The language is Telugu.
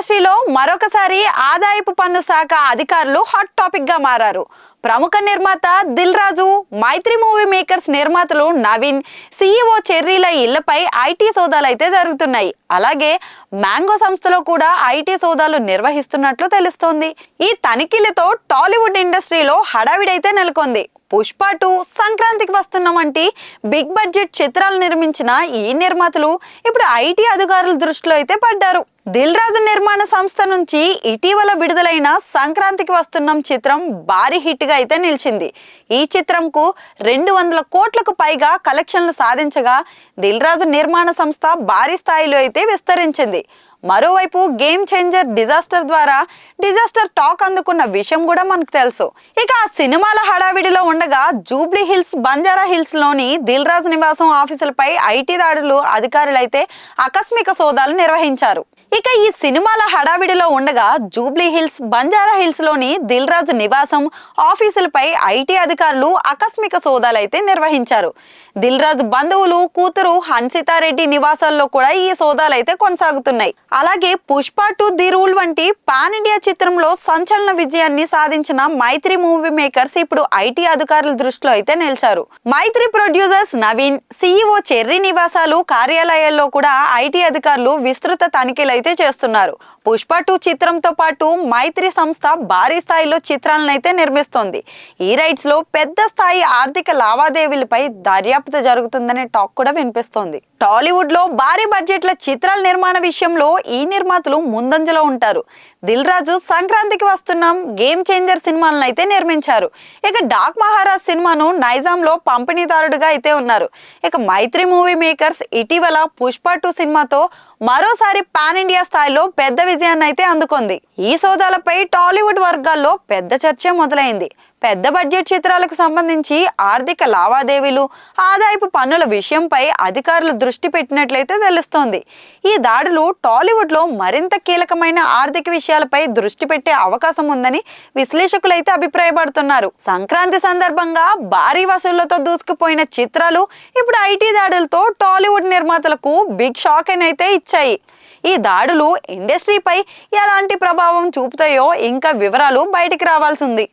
ఇండస్ట్రీలో మరొకసారి ఆదాయపు పన్ను శాఖ అధికారులు హాట్ టాపిక్ గా మారారు. ప్రముఖ నిర్మాత దిల్ రాజు, మైత్రి మూవీ మేకర్స్ నిర్మాతలు నవీన్, సీఈఓ చెర్రీల ఇళ్లపై ఐటీ సోదాలు అయితే జరుగుతున్నాయి. అలాగే మ్యాంగో సంస్థలో కూడా ఐటీ సోదాలు నిర్వహిస్తున్నట్లు తెలుస్తోంది. ఈ తనిఖీలతో టాలీవుడ్ ఇండస్ట్రీలో హడావిడైతే నెలకొంది. పుష్ప 2 సంక్రాంతికి వస్తున్న వంటి బిగ్ బడ్జెట్ చిత్రాలు నిర్మించిన ఈ నిర్మాతలు ఇప్పుడు ఐటీ అధికారుల దృష్టిలో అయితే పడ్డారు. దిల్ రాజు నిర్మాణ సంస్థ నుంచి ఇటీవల విడుదలైన సంక్రాంతికి వస్తున్న చిత్రం భారీ హిట్ గా అయితే నిలిచింది. ఈ చిత్రంకు 200 కోట్లకు పైగా కలెక్షన్లు సాధించగా దిల్ రాజు నిర్మాణ సంస్థ భారీ స్థాయిలో అయితే విస్తరించింది. మరోవైపు గేమ్ చేంజర్ డిజాస్టర్ టాక్ అందుకున్న విషయం కూడా మనకు తెలుసు. ఇక ఆ సినిమాల హడావిడిలో ఉండగా జూబ్లీ హిల్స్, బంజారా హిల్స్ లోని దిల్ రాజు నివాసం ఆఫీసులపై ఐటీ దాడులు అధికారులు అయితే ఆకస్మిక సోదాలు నిర్వహించారు. ఇక ఈ సినిమాల హడావిడిలో ఉండగా జూబ్లీ హిల్స్, బంజారా హిల్స్ లోని దిల్ రాజు నివాసం ఆఫీసులపై ఐటీ అధికారులు ఆకస్మిక సోదాలు అయితే నిర్వహించారు. దిల్ రాజు బంధువులు, కూతురు హన్సితారెడ్డి నివాసాల్లో కూడా ఈ సోదాలు అయితే కొనసాగుతున్నాయి. అలాగే పుష్ప 2 ది రూల్ వంటి పాన్ ఇండియా చిత్రంలో సంచలన విజయాన్ని సాధించిన మైత్రి మూవీ మేకర్స్ ఇప్పుడు ఐటీ అధికారుల దృష్టిలో అయితే నిలిచారు. మైత్రి ప్రొడ్యూసర్స్ నవీన్, సీఈఓ చెర్రీ నివాసాలు, కార్యాలయాల్లో కూడా ఐటీ అధికారులు విస్తృత తనిఖీలు అయితే చేస్తున్నారు. పుష్ప 2 చిత్రంతో పాటు మైత్రి సంస్థ భారీ స్థాయిలో చిత్రాలను అయితే నిర్మిస్తోంది. ఈ రైట్స్ లో పెద్ద స్థాయి ఆర్థిక లావాదేవీలపై దర్యాప్తు జరుగుతుందనే టాక్ కూడా వినిపిస్తోంది. టాలీవుడ్ లో భారీ బడ్జెట్ల చిత్రాల నిర్మాణ విషయంలో ఈ నిర్మాతలు ముందంజలో ఉంటారు. దిల్ రాజు సంక్రాంతికి వస్తున్నాం, గేమ్ చేంజర్ సినిమాలను అయితే నిర్మించారు. ఇక డాక్ మహారాజ్ సినిమాను నైజాంలో పంపిణీదారుడుగా అయితే ఉన్నారు. ఇక మైత్రి మూవీ మేకర్స్ ఇటీవల పుష్ప 2 సినిమాతో మరోసారి పాన్ ఇండియా స్థాయిలో పెద్ద విజయాన్ని అయితే అందుకుంది. ఈ సోదాలపై టాలీవుడ్ వర్గాల్లో పెద్ద చర్చ మొదలైంది. పెద్ద బడ్జెట్ చిత్రాలకు సంబంధించి ఆర్థిక లావాదేవీలు, ఆదాయపు పన్నుల విషయంపై అధికారులు దృష్టి పెట్టినట్లయితే తెలుస్తోంది. ఈ దాడులు టాలీవుడ్ లో మరింత కీలకమైన ఆర్థిక విషయాలపై దృష్టి పెట్టే అవకాశం ఉందని విశ్లేషకులు అయితే అభిప్రాయపడుతున్నారు. సంక్రాంతి సందర్భంగా భారీ వసూళ్లతో దూసుకుపోయిన చిత్రాలు ఇప్పుడు ఐటీ దాడులతో టాలీవుడ్ నిర్మాతలకు బిగ్ షాక్ అయితే ఇచ్చాయి. ఈ దాడులు ఇండస్ట్రీపై ఎలాంటి ప్రభావం చూపుతాయో ఇంకా వివరాలు బయటికి రావాల్సింది.